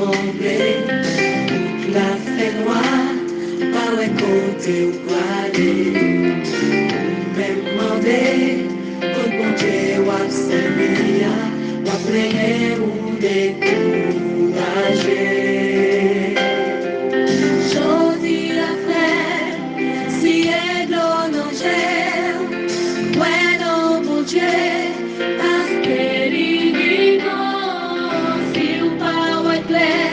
trembler, toute la fait noire, pas ouais côté ou quoi aller. Même demandé, quand bon Dieu ou absenia, ou appelé ou découragé. Jodi la frère, si est l'onanger, ouais non mon Dieu, parce que l'ignorance, si ou pas ouais clair,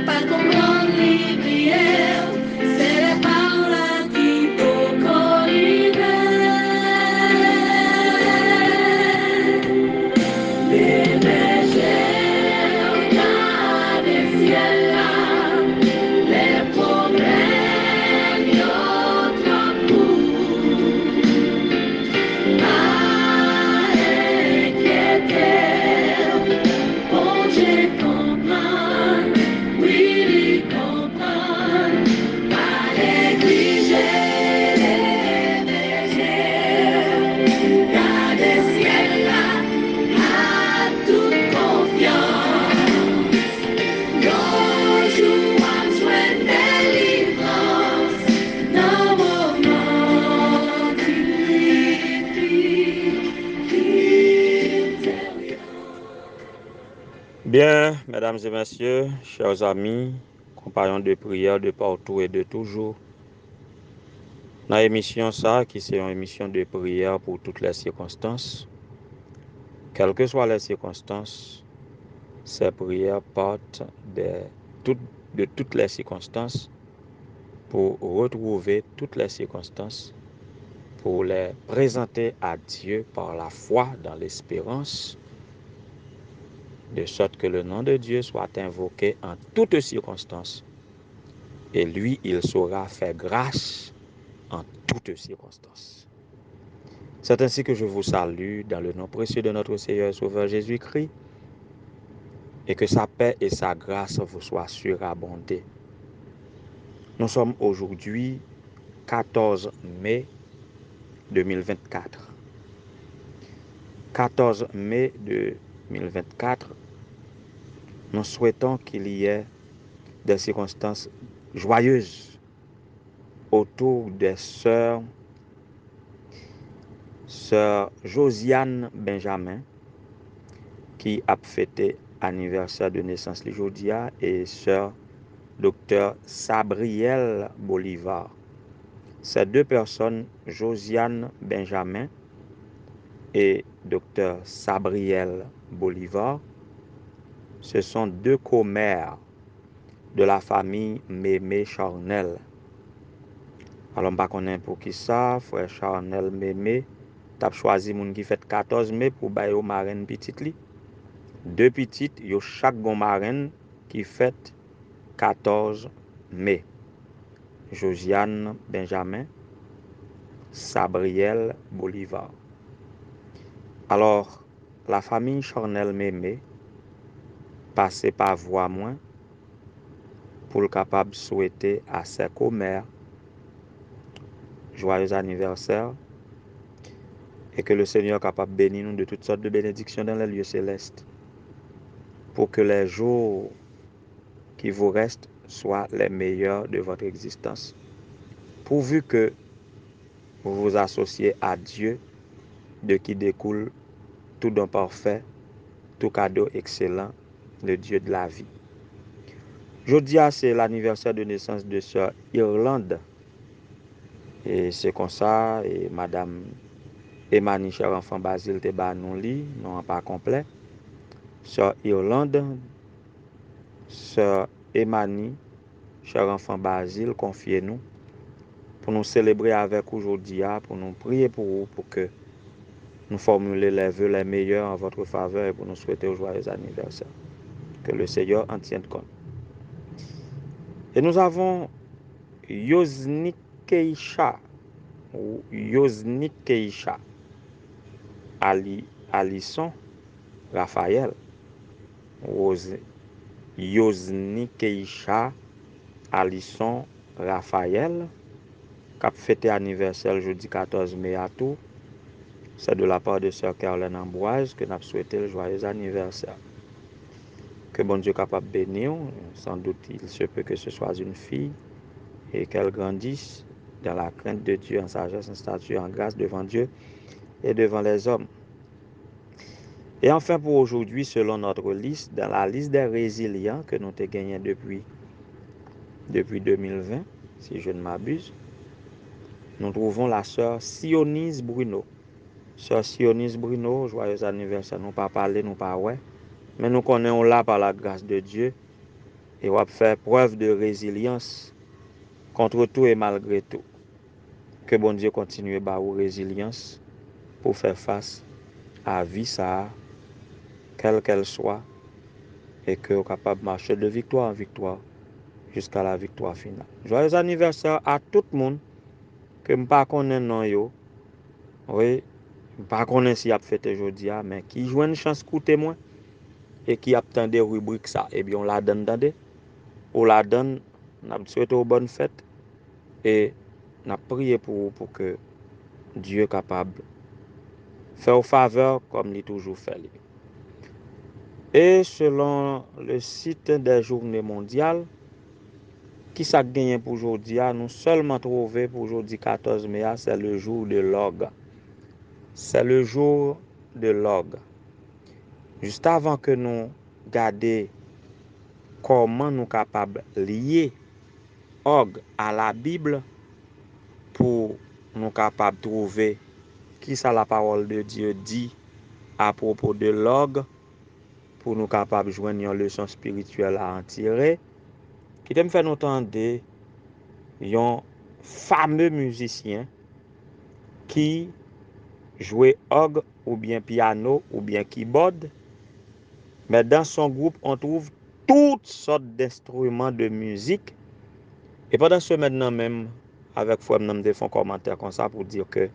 pas comprendre les prières, c'est les paroles qui t'ont collider. Les bergers regardent le ciel là, les problèmes y'ont trop court. Pas inquiéter, bon Dieu comprend, oui il comprend. Pas négliger les bergers, garder le ciel là, à toute confiance. Jour à joie délivrance, dans mon monde intérieur. Bien, mesdames et messieurs, chers amis, compagnons de prière de partout et de toujours, dans l'émission ça, qui c'est une émission de prière pour toutes les circonstances, quelles que soient les circonstances, ces prières partent de toutes les circonstances pour retrouver toutes les circonstances, pour les présenter à Dieu par la foi dans l'espérance, de sorte que le nom de Dieu soit invoqué en toutes circonstances. Et lui, il saura faire grâce en toutes circonstances. C'est ainsi que je vous salue dans le nom précieux de notre Seigneur et Sauveur Jésus-Christ, et que sa paix et sa grâce vous soient surabondées. Nous sommes aujourd'hui 14 mai 2024. 14 mai 2024, nous souhaitons qu'il y ait des circonstances joyeuses autour des sœurs Josiane Benjamin, qui a fêté anniversaire de naissance aujourd'hui, et sœur docteur Sabrielle Bolivar. Ces deux personnes, Josiane Benjamin et docteur Sabrielle Bolivar, ce sont deux commères de la famille Mémé Charnel. Alors, je ne sais pas pour qui ça, frère Charnel Mémé, tu as choisi moun qui fait 14 mai pour bailler au marraine petite li. Deux petites, yo chaque gon marraine qui fait 14 mai. Josiane Benjamin, Sabrielle Bolivar. Alors, la famille Charnel Mémé passe par voie moins pour le capable souhaiter à ses commères joyeux anniversaire, et que le Seigneur capable bénir nous de toutes sortes de bénédictions dans les lieux célestes, pour que les jours qui vous restent soient les meilleurs de votre existence, pourvu que vous vous associez à Dieu, de qui découle tout don parfait, tout cadeau excellent, le Dieu de la vie. Jeudi, c'est l'anniversaire de naissance de sœur Irlande, et c'est comme ça, et madame Emani, cher enfant Basile, te ba non li, non pas complet. Sœur Irlande, sœur Emani, cher enfant Basile, confiez-nous pour nous célébrer avec aujourd'hui, pour nous prier pour vous, pour que nous formuler les vœux les meilleurs en votre faveur et pour nous souhaiter un joyeux anniversaire. Que le Seigneur en tienne compte. Et nous avons Yosnik Keisha, ou Yosnik Keisha, Alisson Raphaël, Yosnik Keisha, Alisson Raphaël, qui a fêté anniversaire jeudi 14 mai à tout. C'est de la part de sœur Caroline Ambroise que nous avons souhaité le joyeux anniversaire. Que bon Dieu capable de bénir. Sans doute, il se peut que ce soit une fille et qu'elle grandisse dans la crainte de Dieu, en sagesse, en stature, en grâce devant Dieu et devant les hommes. Et enfin, pour aujourd'hui, selon notre liste, dans la liste des résilients que nous avons gagné depuis 2020, si je ne m'abuse, nous trouvons la sœur Sionise Bruno. Sœur Sionise Bruno, joyeux anniversaire. Nous pas parler, nous pas ouais, mais nous connaissons là par la grâce de Dieu et on va faire preuve de résilience contre tout et malgré tout. Que bon Dieu continue à avoir résilience pour faire face à la vie ça, quelle qu'elle soit, et que vous capable de marcher de victoire en victoire jusqu'à la victoire finale. Joyeux anniversaire à tout le monde que je ne connais pas non yo. Oui, je ne connais pas si a fêté aujourd'hui, mais qui joue une chance d'écouter moi et qui attend des rubriques ça, et bien on la donne d'andé. On la donne, on a souhaité une bonne fête et on a prié pour que Dieu est capable de faire aux faveurs comme il toujours fait. Et selon le site des journées mondiales, qui s'est gagné pour aujourd'hui, nous seulement trouvé pour aujourd'hui 14 mai, c'est le jour de l'orgue. C'est le jour de l'orgue. Juste avant que nous regardions comment nous sommes capables de lier orgue à la Bible pour nous capables de trouver qui ça la parole de Dieu dit à propos de l'orgue, pour nous capables de joindre une leçon spirituelle à en tirer, qui me fait nous entendre un fameux musicien qui jouait orgue ou bien piano ou bien keyboard, mais dans son groupe on trouve toutes sortes d'instruments de musique. Et pendant ce maintenant même, avec foi, nous avons fait un commentaire comme ça pour dire que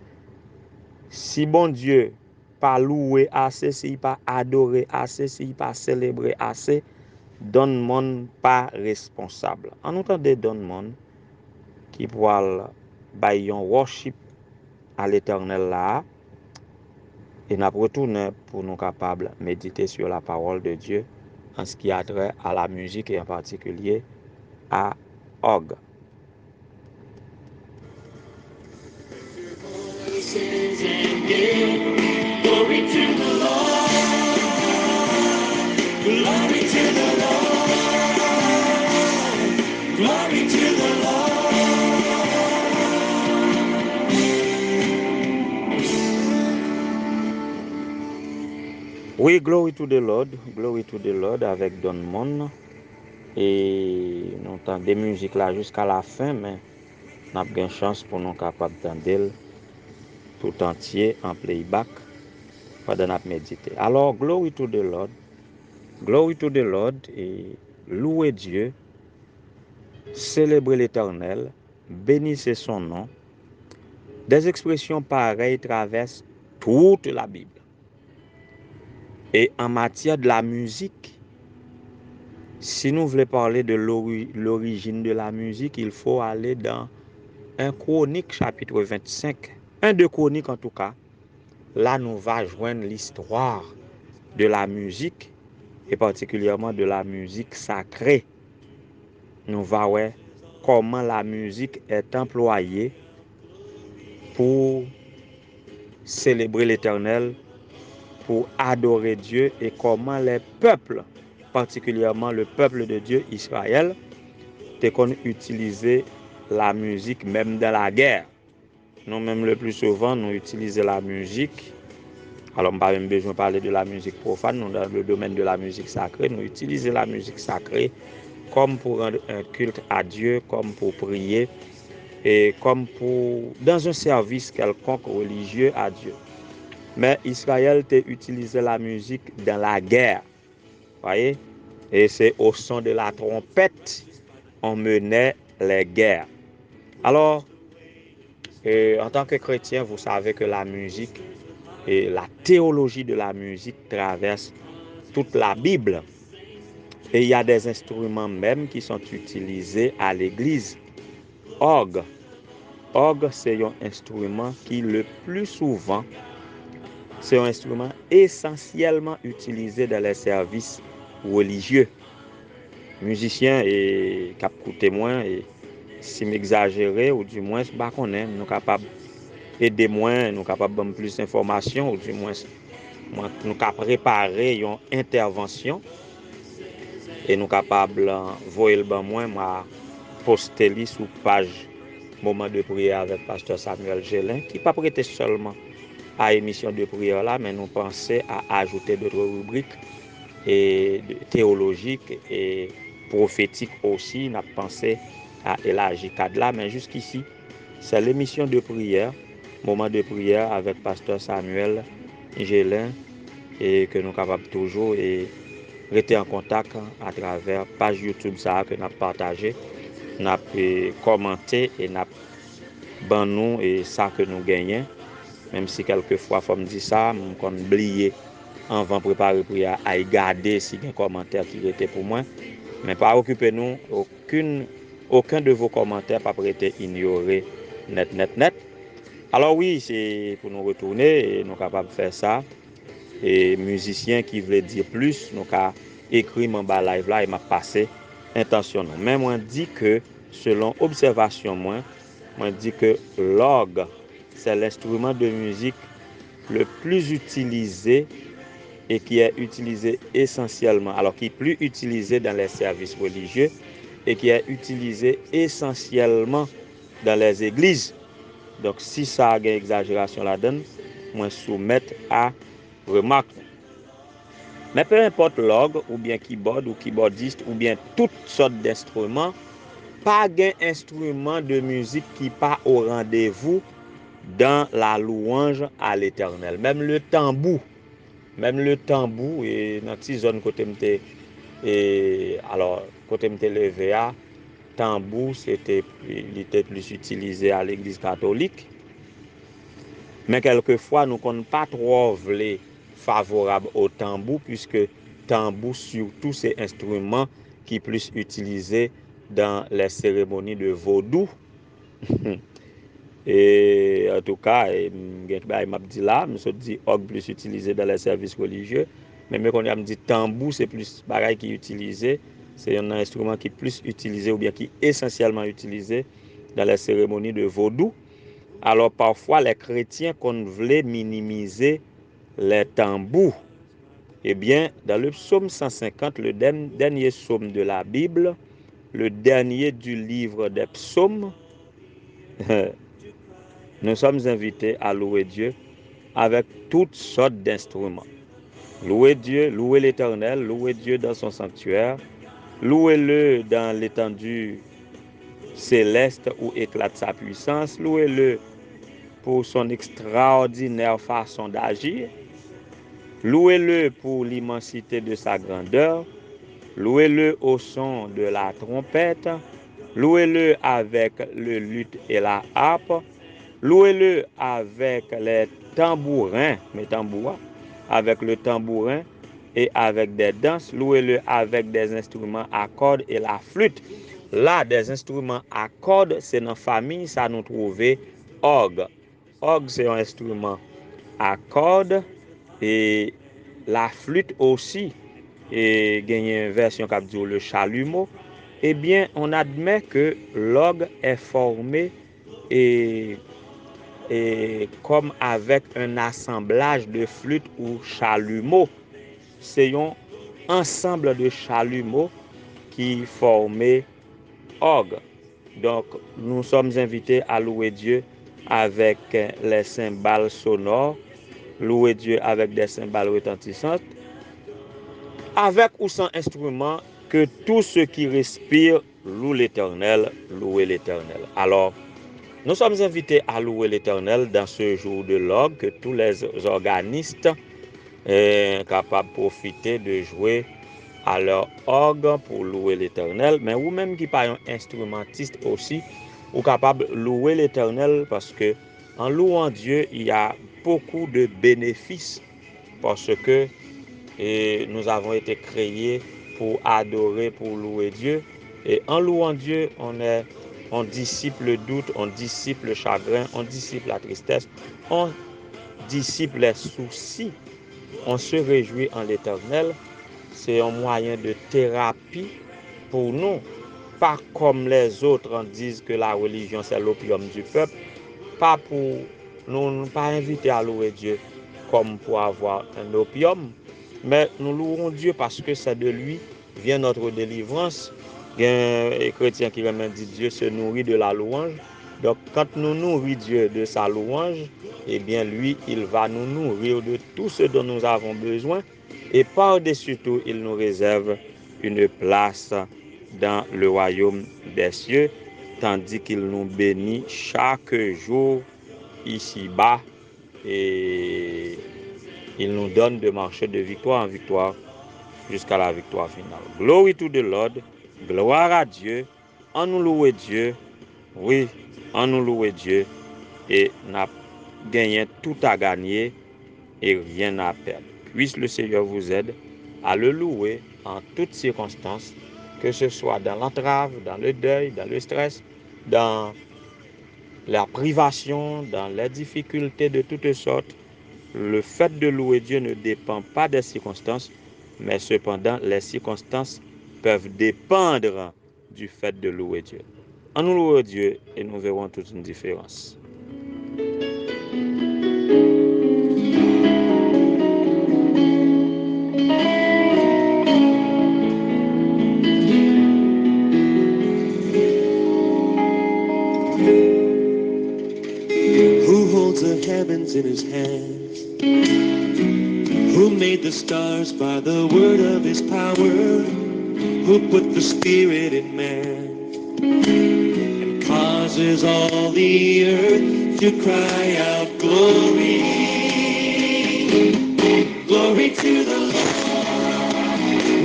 si bon Dieu pas loué assez, s'il pas adoré assez, s'il pas célébré assez, donne monde pas responsable. En entendant donne monde qui pourra bailler un worship à l'Éternel là, et nous retourner pour nous capables de méditer sur la parole de Dieu en ce qui a trait à la musique et en particulier à orgue. Glory to the Lord. Glory to the Lord. Glory to the Lord. Oui, glory to the Lord avec Don Mon. Et nous entendons des musiques là jusqu'à la fin, mais nous avons une chance pour nous capables d'entendre tout entier en playback pendant notre méditer. Alors, glory to the Lord, et louer Dieu, célébrer l'Éternel, bénissez son nom. Des expressions pareilles traversent toute la Bible. Et en matière de la musique, si nous voulons parler de l'origine de la musique, il faut aller dans 1 Chronique chapitre 25. 1 de Chronique en tout cas. Là, nous va joindre l'histoire de la musique et particulièrement de la musique sacrée. Nous va voir comment la musique est employée pour célébrer l'Éternel, pour adorer Dieu et comment les peuples, particulièrement le peuple de Dieu, Israël, ont utilisé la musique même dans la guerre. Nous même le plus souvent, nous utilisons la musique. Alors, on n'a pas même besoin de parler de la musique profane. Nous, dans le domaine de la musique sacrée, nous utilisons la musique sacrée comme pour rendre un culte à Dieu, comme pour prier et comme pour dans un service quelconque religieux à Dieu. Mais Israël a utilisé la musique dans la guerre. Voyez? Et c'est au son de la trompette on menait les guerres. Alors, en tant que chrétien, vous savez que la musique et la théologie de la musique traverse toute la Bible. Et il y a des instruments même qui sont utilisés à l'église. Orgue. Orgue, c'est un instrument qui le plus souvent, c'est un instrument essentiellement utilisé dans les services religieux. Musicien et cap coûter moins et si m'exagérer ou du moins pas connaît nous capable aider moins nous capable donner plus d'informations ou du moins nous capable préparer une intervention et nous capable voyer le ban moins moi poster li sur page moment de prière avec pasteur Samuel Gélin qui pas prêté seulement à émission de prière là mais nous penser à ajouter d'autres rubriques et théologiques et prophétiques aussi n'a pensé à élargir cadre là mais jusqu'ici c'est l'émission de prière moment de prière avec pasteur Samuel Gélin et que nous capables toujours et rester en contact à travers page YouTube ça que n'a partagé n'a commenté et n'a ban nous et ça que nous gagnons même si quelquefois faut me dire ça qu'on oublier avant préparer prière à regarder si un commentaire qui était pour moi mais pas occuper nous aucun de vos commentaires pas prêter ignorer net. Alors oui, c'est pour nous retourner et nous capables de faire ça et musicien qui veut dire plus nous ca écrit en bas live là et m'a passé intention mais moi dit que selon observation moi dit que l'orgue c'est l'instrument de musique le plus utilisé et qui est utilisé essentiellement, alors qui est plus utilisé dans les services religieux et qui est utilisé essentiellement dans les églises. Donc si ça a une exagération là-dedans, moi soumettre à remarque. Mais peu importe l'orgue ou bien keyboard ou keyboardiste ou bien toutes sortes d'instruments, pas un instrument de musique qui pas au rendez-vous dans la louange à l'Éternel. Même le tambour et dans cette zone côté m'était et alors côté m'était levé à tambour il était plus utilisé à l'église catholique mais quelquefois nous connaissons pas trop vle favorable au tambour puisque tambour surtout c'est instrument qui est plus utilisé dans les cérémonies de vaudou. Et en tout cas, il m'a dit là, je dit orgue plus utilisé dans les services religieux, mais quand on dit tambour, c'est plus pareil qui est utilisé, c'est un instrument qui est plus utilisé ou bien qui est essentiellement utilisé dans les cérémonies de vaudou. Alors parfois, les chrétiens qu'on voulait minimiser les tambours. Eh bien, dans le psaume 150, le dernier psaume de la Bible, le dernier du livre des psaumes, nous sommes invités à louer Dieu avec toutes sortes d'instruments. Louer Dieu, louer l'Éternel, louer Dieu dans son sanctuaire, louez-le dans l'étendue céleste où éclate sa puissance, louez-le pour son extraordinaire façon d'agir, louez-le pour l'immensité de sa grandeur, louez-le au son de la trompette, louez-le avec le luth et la harpe, louez-le avec les tambourins, avec le tambourin et avec des danses, louez-le avec des instruments à cordes et la flûte. Là, des instruments à cordes, c'est dans la famille, ça nous trouve orgue. Orgue, c'est un instrument à cordes et la flûte aussi. Et il y a une version qui dit le chalumeau. Eh bien, on admet que l'orgue est formé et comme avec un assemblage de flûtes ou chalumeaux. C'est un ensemble de chalumeaux qui forment orgue. Donc, nous sommes invités à louer Dieu avec les cymbales sonores, louer Dieu avec des cymbales retentissantes, avec ou sans instrument, que tout ce qui respire loue l'Éternel, louez l'Éternel. Alors, nous sommes invités à louer l'Éternel dans ce jour de l'orgue, que tous les organistes sont capables de profiter de jouer à leur orgue pour louer l'Éternel, mais ou même qui pas un instrumentiste aussi, ou capable de louer l'Éternel parce que en louant Dieu, il y a beaucoup de bénéfices parce que nous avons été créés pour adorer, pour louer Dieu. Et en louant Dieu, on dissipe le doute, on dissipe le chagrin, on dissipe la tristesse, on dissipe les soucis. On se réjouit en l'Éternel. c'est un moyen de thérapie pour nous. Pas comme les autres en disent que la religion c'est l'opium du peuple. Pas pour nous pas inviter à louer Dieu comme pour avoir un opium, mais nous louons Dieu parce que c'est de lui vient notre délivrance. Il y a un chrétien qui même dit Dieu se nourrit de la louange. Donc quand nous nourrit Dieu de sa louange, eh bien lui, il va nous nourrir de tout ce dont nous avons besoin. Et par-dessus tout, il nous réserve une place dans le royaume des cieux, tandis qu'il nous bénit chaque jour ici-bas et il nous donne de marcher de victoire en victoire jusqu'à la victoire finale. Glory to the Lord, gloire à Dieu, en nous louer Dieu, oui, en nous louer Dieu, et n'a gagné tout à gagner et rien à perdre. Puisse le Seigneur vous aide à le louer en toutes circonstances, que ce soit dans l'entrave, dans le deuil, dans le stress, dans la privation, dans les difficultés de toutes sortes. Le fait de louer Dieu ne dépend pas des circonstances, mais cependant, les circonstances peuvent dépendre du fait de louer Dieu. En nous louer Dieu et nous verrons toute une différence. Who holds the heavens in his hands? Who made the stars by the word of his power? Who put the spirit in man and causes all the earth to cry out glory? Glory to the Lord.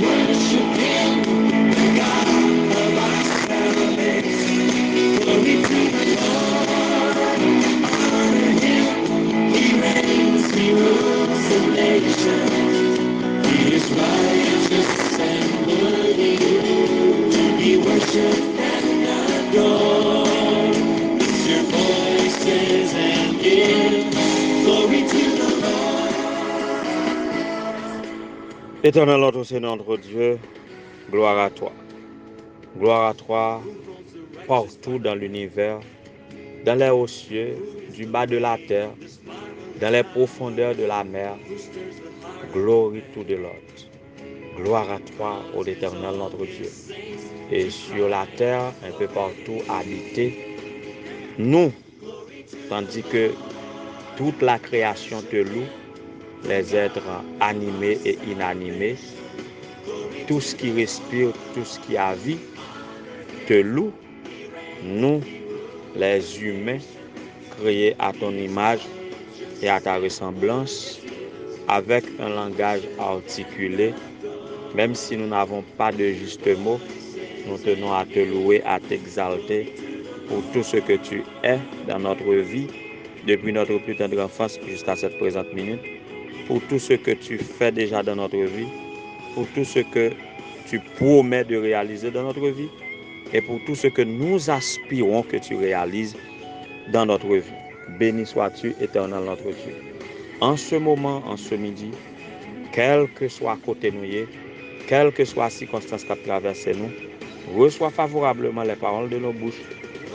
Worship him, the God of our salvation. Glory to the Lord. Honor him. He reigns, he rules the nations. He is righteous and worthy to be worshipped and adored. Lift your voices and give glory to the Lord. Éternel notre Seigneur, notre Dieu, gloire à toi. Gloire à toi partout dans l'univers, dans les hauts cieux, du bas de la terre, dans les profondeurs de la mer. Glory to the Lord. Gloire à toi, ô l'Éternel notre Dieu. Et sur la terre, un peu partout habité, nous, tandis que toute la création te loue, les êtres animés et inanimés, tout ce qui respire, tout ce qui a vie, te loue. Nous, les humains, créés à ton image et à ta ressemblance, avec un langage articulé, même si nous n'avons pas de juste mots, nous tenons à te louer, à t'exalter pour tout ce que tu es dans notre vie, depuis notre plus tendre enfance jusqu'à cette présente minute, pour tout ce que tu fais déjà dans notre vie, pour tout ce que tu promets de réaliser dans notre vie, et pour tout ce que nous aspirons que tu réalises dans notre vie. Béni sois-tu, Éternel notre Dieu. En ce moment, en ce midi, quel que soit côté nous, quelle que soit la circonstance qui a traversé nous, reçois favorablement les paroles de nos bouches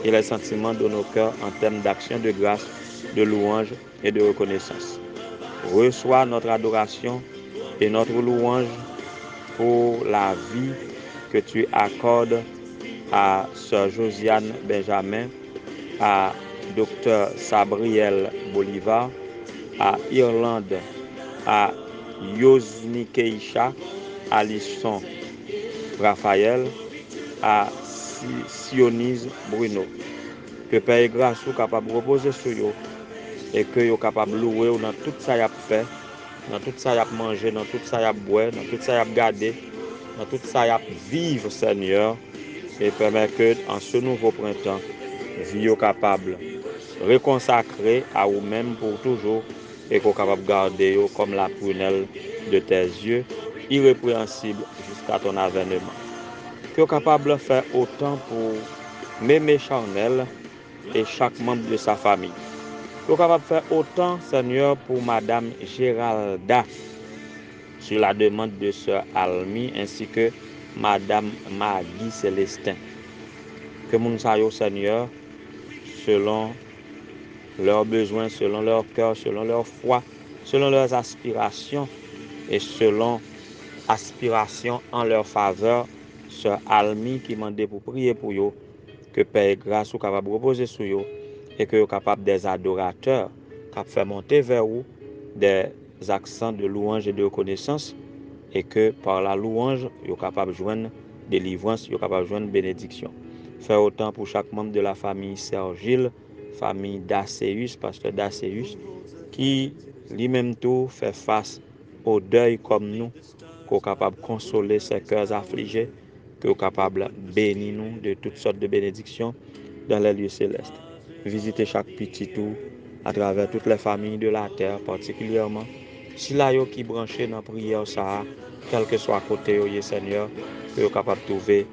et les sentiments de nos cœurs en termes d'action de grâce, de louange et de reconnaissance. Reçois notre adoration et notre louange pour la vie que tu accordes à Sœur Josiane Benjamin, à Dr Sabriel Bolivar, à Irlande, à Yosni Keisha, à Lisson Raphaël, à Sionise Bruno. Que Père et grâce soit capable de reposer sur eux et que vous capable de louer dans tout ça y a fait, dans tout ça y a mangé, dans tout ça y a boire, dans tout ça y a gardé, dans tout ça y a vivre, Seigneur, et permet que en ce nouveau printemps, vie capable reconsacrer à vous-même pour toujours et qu'on capable de garder comme la prunelle de tes yeux, irrépréhensible jusqu'à ton avènement. Que vous capable de faire autant pour Mémé Charnel et chaque membre de sa famille. Que vous capable de faire autant, Seigneur, pour Madame Géralda, sur la demande de Sœur Almi ainsi que Madame Maggie Célestin. Que moun sa yo, Seigneur, selon leurs besoins, selon leur cœur, selon leur foi, selon leurs aspirations et selon aspiration en leur faveur, Sœur Almi qui m'a demandé pour prier pour eux, que Père grâce ou capable de reposer sur eux et que vous capable des adorateurs qui fait monter vers vous des accents de louange et de reconnaissance et que par la louange, vous capable de joindre délivrance, vous capable de joindre bénédiction. Faire autant pour chaque membre de la famille Sergile, famille Dacéus, pasteur Dacéus, qui lui-même tout fait face au deuil comme nous, qu'on est capable de consoler ses cœurs affligés, qu'on est capable de bénir nous de toutes sortes de bénédictions dans les lieux célestes. Visitez chaque petit tout à travers toutes les familles de la terre, particulièrement si là yo qui branché dans la prière ça, quel que soit côté yo, Seigneur, que vous capable de trouver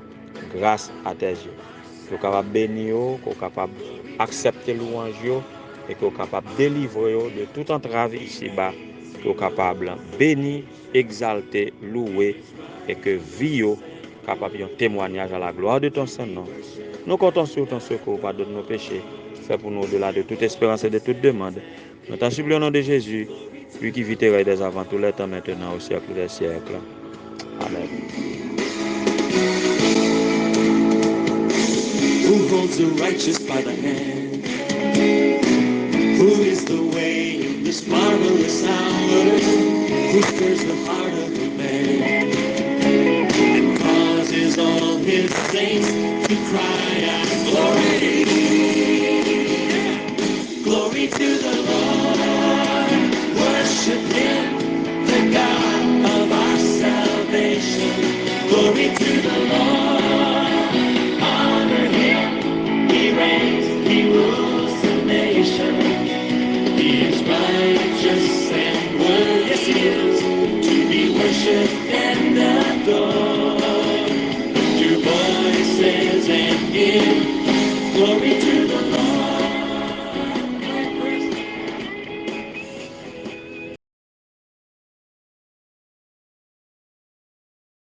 grâce à tes yeux. Que vous capable de bénir, que vous capable d'accepter louange et que vous capable de délivrer de toute entrave ici-bas, que vous capable de bénir, exalter, louer et que vie capable de témoignage à la gloire de ton Saint-Nom. Nous comptons sur ton secours, pardonne nos péchés, fais pour nous au-delà de toute espérance et de toute demande. Nous t'en supplions au nom de Jésus, lui qui vit et règne dès avant tous les temps, maintenant au siècle des siècles. Amen. Who holds the righteous by the hand? Who is the way in this marvelous hour? Who stirs the heart of a man and causes all his saints to cry out, glory, glory to the Lord. Worship him, the God of our salvation. Glory to the Lord. Honor him. He reigns, he rules the nation. He is righteous and worthy, yes, he is, to be worshipped and adored. Lift your voices and give glory to